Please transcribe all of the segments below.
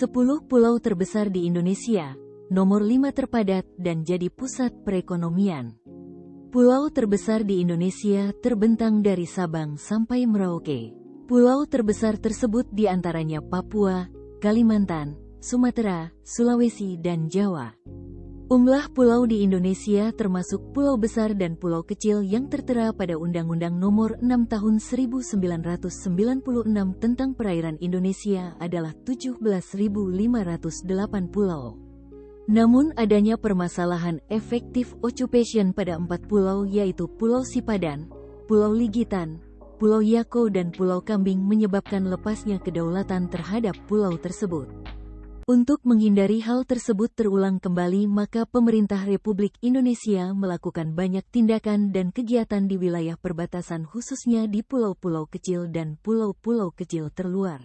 10 pulau terbesar di Indonesia, nomor 5 terpadat dan jadi pusat perekonomian. Pulau terbesar di Indonesia terbentang dari Sabang sampai Merauke. Pulau terbesar tersebut diantaranya Papua, Kalimantan, Sumatera, Sulawesi dan Jawa. Jumlah pulau di Indonesia termasuk pulau besar dan pulau kecil yang tertera pada Undang-Undang Nomor 6 Tahun 1996 tentang Perairan Indonesia adalah 17.508 pulau. Namun adanya permasalahan effective occupation pada 4 pulau yaitu Pulau Sipadan, Pulau Ligitan, Pulau Yako dan Pulau Kambing menyebabkan lepasnya kedaulatan terhadap pulau tersebut. Untuk menghindari hal tersebut terulang kembali, maka pemerintah Republik Indonesia melakukan banyak tindakan dan kegiatan di wilayah perbatasan khususnya di pulau-pulau kecil dan pulau-pulau kecil terluar.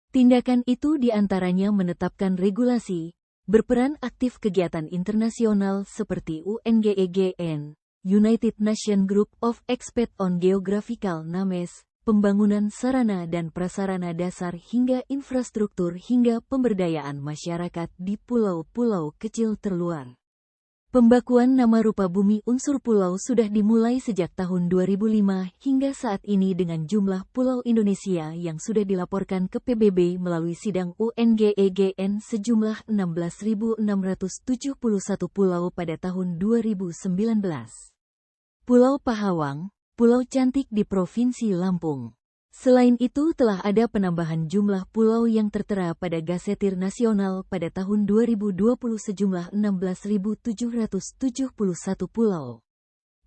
Tindakan itu diantaranya menetapkan regulasi, berperan aktif kegiatan internasional seperti UNGEGN, United Nations Group of Experts on Geographical Names, pembangunan sarana dan prasarana dasar hingga infrastruktur hingga pemberdayaan masyarakat di pulau-pulau kecil terluar. Pembakuan nama rupa bumi unsur pulau sudah dimulai sejak tahun 2005 hingga saat ini dengan jumlah pulau Indonesia yang sudah dilaporkan ke PBB melalui sidang UNGEGN sejumlah 16.671 pulau pada tahun 2019. Pulau Pahawang, Pulau Cantik di Provinsi Lampung. Selain itu telah ada penambahan jumlah pulau yang tertera pada Gasetir Nasional pada tahun 2020 sejumlah 16.771 pulau.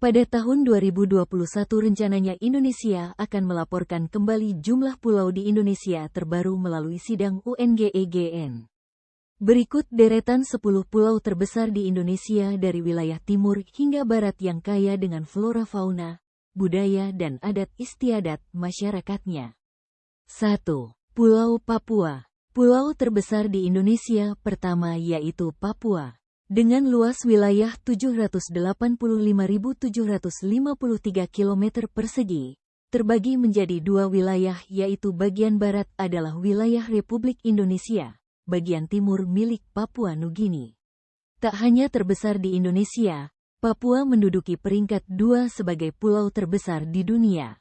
Pada tahun 2021 rencananya Indonesia akan melaporkan kembali jumlah pulau di Indonesia terbaru melalui sidang UNGEGN. Berikut deretan 10 pulau terbesar di Indonesia dari wilayah timur hingga barat yang kaya dengan flora fauna, budaya dan adat istiadat masyarakatnya. 1. Pulau Papua. Pulau terbesar di Indonesia pertama yaitu Papua. Dengan luas wilayah 785.753 km persegi, terbagi menjadi 2 wilayah yaitu bagian barat adalah wilayah Republik Indonesia, bagian timur milik Papua Nugini. Tak hanya terbesar di Indonesia, Papua menduduki peringkat 2 sebagai pulau terbesar di dunia.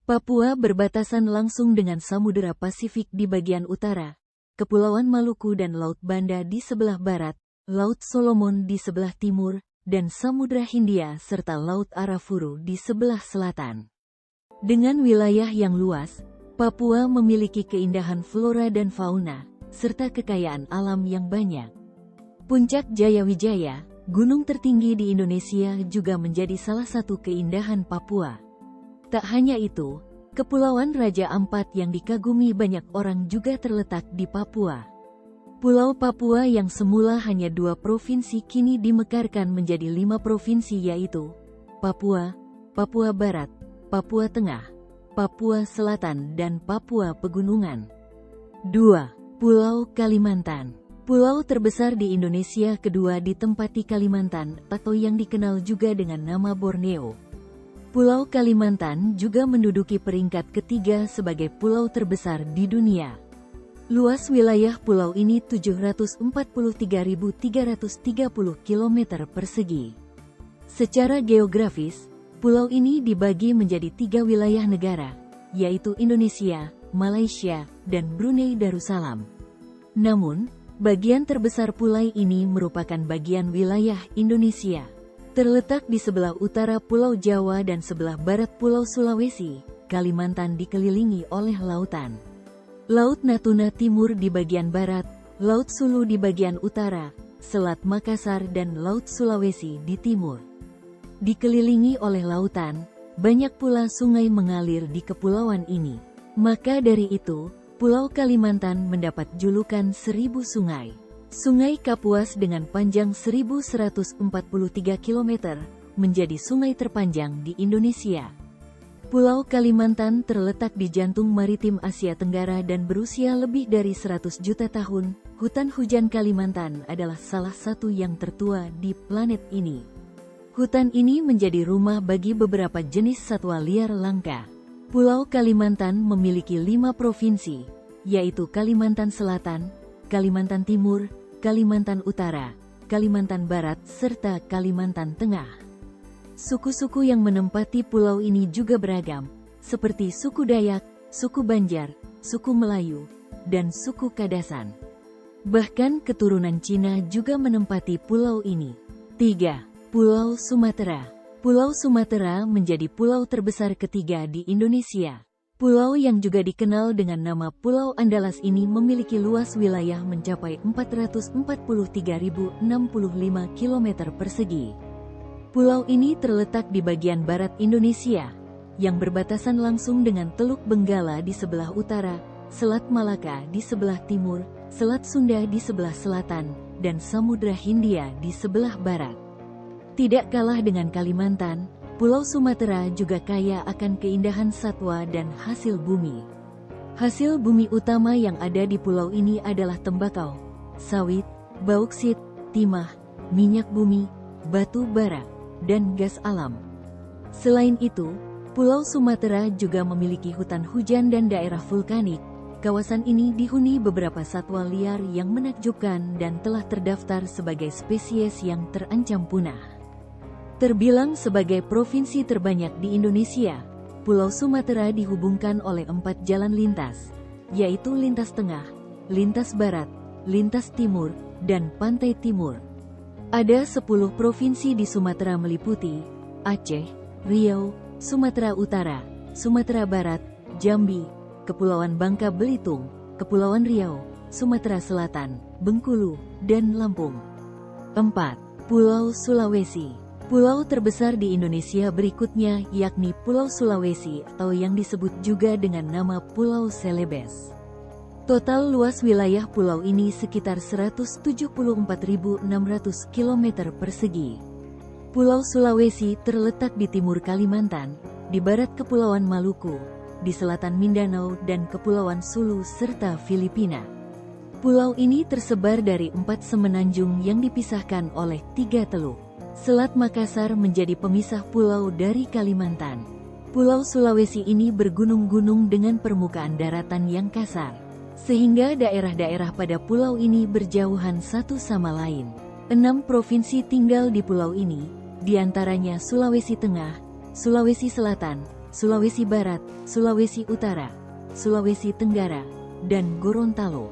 Papua berbatasan langsung dengan Samudera Pasifik di bagian utara, Kepulauan Maluku dan Laut Banda di sebelah barat, Laut Solomon di sebelah timur, dan Samudra Hindia serta Laut Arafuru di sebelah selatan. Dengan wilayah yang luas, Papua memiliki keindahan flora dan fauna, serta kekayaan alam yang banyak. Puncak Jayawijaya, gunung tertinggi di Indonesia juga menjadi salah satu keindahan Papua. Tak hanya itu, Kepulauan Raja Ampat yang dikagumi banyak orang juga terletak di Papua. Pulau Papua yang semula hanya 2 provinsi kini dimekarkan menjadi 5 provinsi yaitu Papua, Papua Barat, Papua Tengah, Papua Selatan dan Papua Pegunungan. 2. Pulau Kalimantan. Pulau terbesar di Indonesia kedua ditempati Kalimantan atau yang dikenal juga dengan nama Borneo. Pulau Kalimantan juga menduduki peringkat ketiga sebagai pulau terbesar di dunia. Luas wilayah pulau ini 743.330 km persegi. Secara geografis, pulau ini dibagi menjadi 3 wilayah negara, yaitu Indonesia, Malaysia, dan Brunei Darussalam. Namun, bagian terbesar pulau ini merupakan bagian wilayah Indonesia. Terletak di sebelah utara Pulau Jawa dan sebelah barat Pulau Sulawesi, Kalimantan dikelilingi oleh lautan. Laut Natuna Timur di bagian barat, Laut Sulu di bagian utara, Selat Makassar dan Laut Sulawesi di timur. Dikelilingi oleh lautan, banyak pula sungai mengalir di kepulauan ini. Maka dari itu, Pulau Kalimantan mendapat julukan 1000 sungai. Sungai Kapuas dengan panjang 1143 km, menjadi sungai terpanjang di Indonesia. Pulau Kalimantan terletak di jantung maritim Asia Tenggara dan berusia lebih dari 100 juta tahun. Hutan hujan Kalimantan adalah salah satu yang tertua di planet ini. Hutan ini menjadi rumah bagi beberapa jenis satwa liar langka. Pulau Kalimantan memiliki 5 provinsi, yaitu Kalimantan Selatan, Kalimantan Timur, Kalimantan Utara, Kalimantan Barat, serta Kalimantan Tengah. Suku-suku yang menempati pulau ini juga beragam, seperti suku Dayak, suku Banjar, suku Melayu, dan suku Kadasan. Bahkan keturunan Cina juga menempati pulau ini. 3. Pulau Sumatera. Pulau Sumatera menjadi pulau terbesar ketiga di Indonesia. Pulau yang juga dikenal dengan nama Pulau Andalas ini memiliki luas wilayah mencapai 443.065 km persegi. Pulau ini terletak di bagian barat Indonesia, yang berbatasan langsung dengan Teluk Benggala di sebelah utara, Selat Malaka di sebelah timur, Selat Sunda di sebelah selatan, dan Samudra Hindia di sebelah barat. Tidak kalah dengan Kalimantan, Pulau Sumatera juga kaya akan keindahan satwa dan hasil bumi. Hasil bumi utama yang ada di pulau ini adalah tembakau, sawit, bauksit, timah, minyak bumi, batu bara, dan gas alam. Selain itu, Pulau Sumatera juga memiliki hutan hujan dan daerah vulkanik. Kawasan ini dihuni beberapa satwa liar yang menakjubkan dan telah terdaftar sebagai spesies yang terancam punah. Terbilang sebagai provinsi terbanyak di Indonesia, Pulau Sumatera dihubungkan oleh 4 jalan lintas, yaitu lintas tengah, lintas barat, lintas timur, dan pantai timur. Ada 10 provinsi di Sumatera meliputi Aceh, Riau, Sumatera Utara, Sumatera Barat, Jambi, Kepulauan Bangka Belitung, Kepulauan Riau, Sumatera Selatan, Bengkulu, dan Lampung. 4. Pulau Sulawesi. Pulau terbesar di Indonesia berikutnya yakni Pulau Sulawesi atau yang disebut juga dengan nama Pulau Celebes. Total luas wilayah pulau ini sekitar 174.600 km persegi. Pulau Sulawesi terletak di timur Kalimantan, di barat Kepulauan Maluku, di selatan Mindanao dan Kepulauan Sulu serta Filipina. Pulau ini tersebar dari 4 semenanjung yang dipisahkan oleh 3 teluk. Selat Makassar menjadi pemisah pulau dari Kalimantan. Pulau Sulawesi ini bergunung-gunung dengan permukaan daratan yang kasar, sehingga daerah-daerah pada pulau ini berjauhan satu sama lain. 6 provinsi tinggal di pulau ini, diantaranya Sulawesi Tengah, Sulawesi Selatan, Sulawesi Barat, Sulawesi Utara, Sulawesi Tenggara, dan Gorontalo.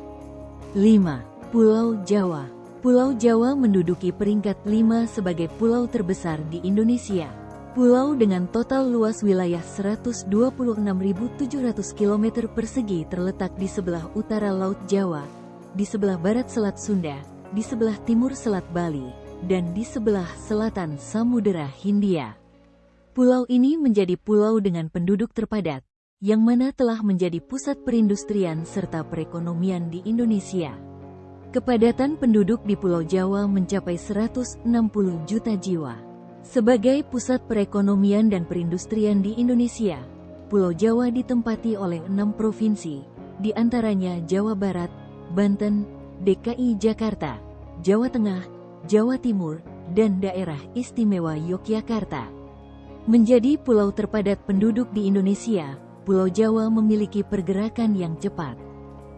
5. Pulau Jawa. Pulau Jawa menduduki peringkat 5 sebagai pulau terbesar di Indonesia. Pulau dengan total luas wilayah 126.700 km persegi terletak di sebelah utara Laut Jawa, di sebelah barat Selat Sunda, di sebelah timur Selat Bali, dan di sebelah selatan Samudera Hindia. Pulau ini menjadi pulau dengan penduduk terpadat, yang mana telah menjadi pusat perindustrian serta perekonomian di Indonesia. Kepadatan penduduk di Pulau Jawa mencapai 160 juta jiwa. Sebagai pusat perekonomian dan perindustrian di Indonesia, Pulau Jawa ditempati oleh 6 provinsi, di antaranya Jawa Barat, Banten, DKI Jakarta, Jawa Tengah, Jawa Timur, dan Daerah Istimewa Yogyakarta. Menjadi pulau terpadat penduduk di Indonesia, Pulau Jawa memiliki pergerakan yang cepat.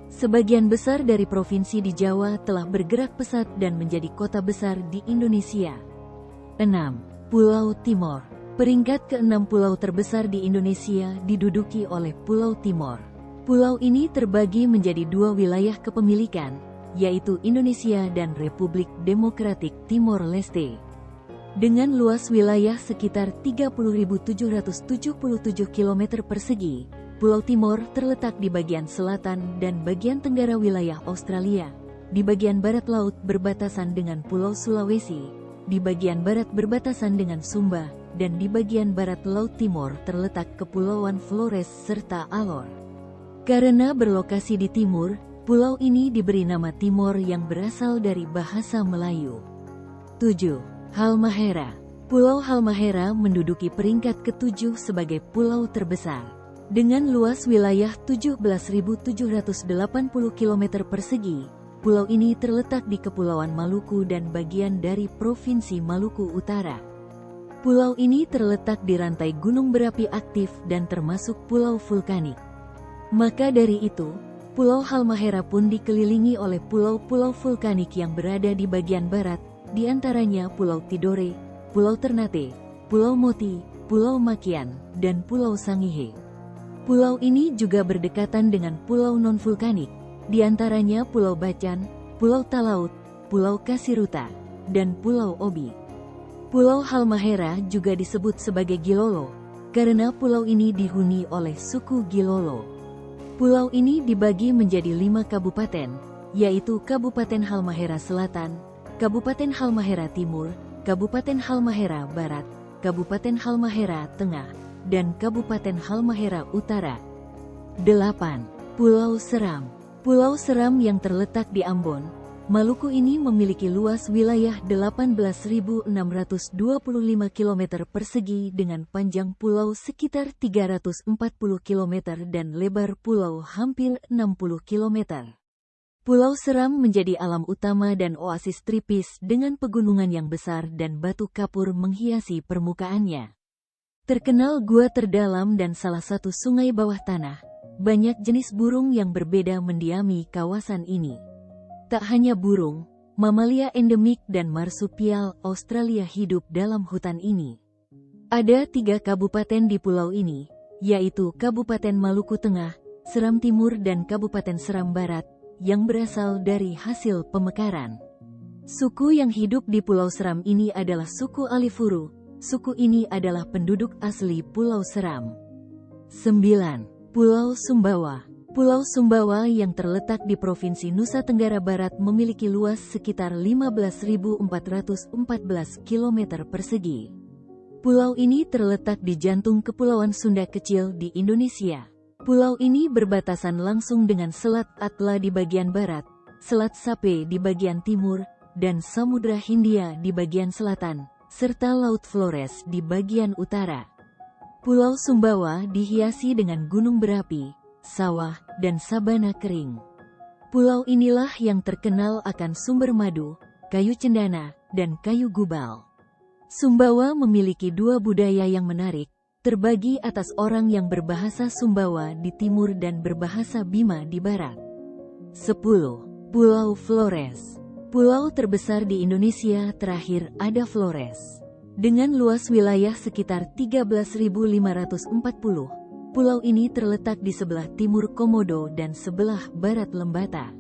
Sebagian besar dari provinsi di Jawa telah bergerak pesat dan menjadi kota besar di Indonesia. 6. Pulau Timor. Peringkat ke-6 pulau terbesar di Indonesia diduduki oleh Pulau Timor. Pulau ini terbagi menjadi 2 wilayah kepemilikan, yaitu Indonesia dan Republik Demokratik Timor Leste. Dengan luas wilayah sekitar 30.777 km persegi, Pulau Timor terletak di bagian selatan dan bagian tenggara wilayah Australia, di bagian barat laut berbatasan dengan Pulau Sulawesi, di bagian barat berbatasan dengan Sumba, dan di bagian barat Laut Timor terletak Kepulauan Flores serta Alor. Karena berlokasi di timur, pulau ini diberi nama Timor yang berasal dari bahasa Melayu. 7. Halmahera. Pulau Halmahera menduduki peringkat ke-7 sebagai pulau terbesar. Dengan luas wilayah 17.780 km persegi, pulau ini terletak di Kepulauan Maluku dan bagian dari Provinsi Maluku Utara. Pulau ini terletak di rantai gunung berapi aktif dan termasuk pulau vulkanik. Maka dari itu, Pulau Halmahera pun dikelilingi oleh pulau-pulau vulkanik yang berada di bagian barat, di antaranya Pulau Tidore, Pulau Ternate, Pulau Moti, Pulau Makian, dan Pulau Sangihe. Pulau ini juga berdekatan dengan pulau non-vulkanik, di antaranya Pulau Bacan, Pulau Talaut, Pulau Kasiruta, dan Pulau Obi. Pulau Halmahera juga disebut sebagai Gilolo, karena pulau ini dihuni oleh suku Gilolo. Pulau ini dibagi menjadi 5 kabupaten, yaitu Kabupaten Halmahera Selatan, Kabupaten Halmahera Timur, Kabupaten Halmahera Barat, Kabupaten Halmahera Tengah, dan Kabupaten Halmahera Utara. 8. Pulau Seram. Pulau Seram yang terletak di Ambon, Maluku ini memiliki luas wilayah 18.625 km persegi dengan panjang pulau sekitar 340 km dan lebar pulau hampir 60 km. Pulau Seram menjadi alam utama dan oasis tropis dengan pegunungan yang besar dan batu kapur menghiasi permukaannya. Terkenal gua terdalam dan salah satu sungai bawah tanah, banyak jenis burung yang berbeda mendiami kawasan ini. Tak hanya burung, mamalia endemik dan marsupial Australia hidup dalam hutan ini. Ada 3 kabupaten di pulau ini, yaitu Kabupaten Maluku Tengah, Seram Timur dan Kabupaten Seram Barat, yang berasal dari hasil pemekaran. Suku yang hidup di Pulau Seram ini adalah suku Alifuru. Suku ini adalah penduduk asli Pulau Seram. 9. Pulau Sumbawa. Pulau Sumbawa yang terletak di Provinsi Nusa Tenggara Barat memiliki luas sekitar 15.414 km persegi. Pulau ini terletak di jantung Kepulauan Sunda Kecil di Indonesia. Pulau ini berbatasan langsung dengan Selat Atla di bagian barat, Selat Sape di bagian timur, dan Samudra Hindia di bagian selatan, serta Laut Flores di bagian utara. Pulau Sumbawa dihiasi dengan gunung berapi, sawah, dan sabana kering. Pulau inilah yang terkenal akan sumber madu, kayu cendana, dan kayu gubal. Sumbawa memiliki 2 budaya yang menarik, terbagi atas orang yang berbahasa Sumbawa di timur dan berbahasa Bima di barat. 10. Pulau Flores. Pulau terbesar di Indonesia terakhir ada Flores. Dengan luas wilayah sekitar 13.540. Pulau ini terletak di sebelah timur Komodo dan sebelah barat Lembata.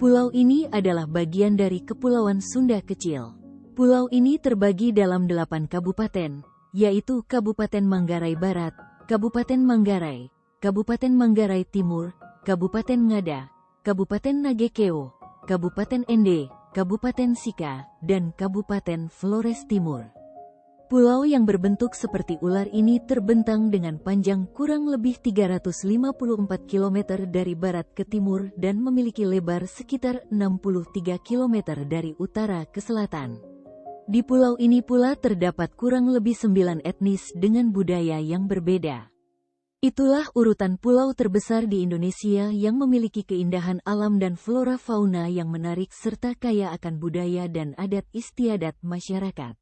Pulau ini adalah bagian dari Kepulauan Sunda Kecil. Pulau ini terbagi dalam 8 kabupaten, yaitu Kabupaten Manggarai Barat, Kabupaten Manggarai, Kabupaten Manggarai Timur, Kabupaten Ngada, Kabupaten Nagekeo, Kabupaten Ende, Kabupaten Sika, dan Kabupaten Flores Timur. Pulau yang berbentuk seperti ular ini terbentang dengan panjang kurang lebih 354 km dari barat ke timur dan memiliki lebar sekitar 63 km dari utara ke selatan. Di pulau ini pula terdapat kurang lebih 9 etnis dengan budaya yang berbeda. Itulah urutan pulau terbesar di Indonesia yang memiliki keindahan alam dan flora fauna yang menarik serta kaya akan budaya dan adat istiadat masyarakat.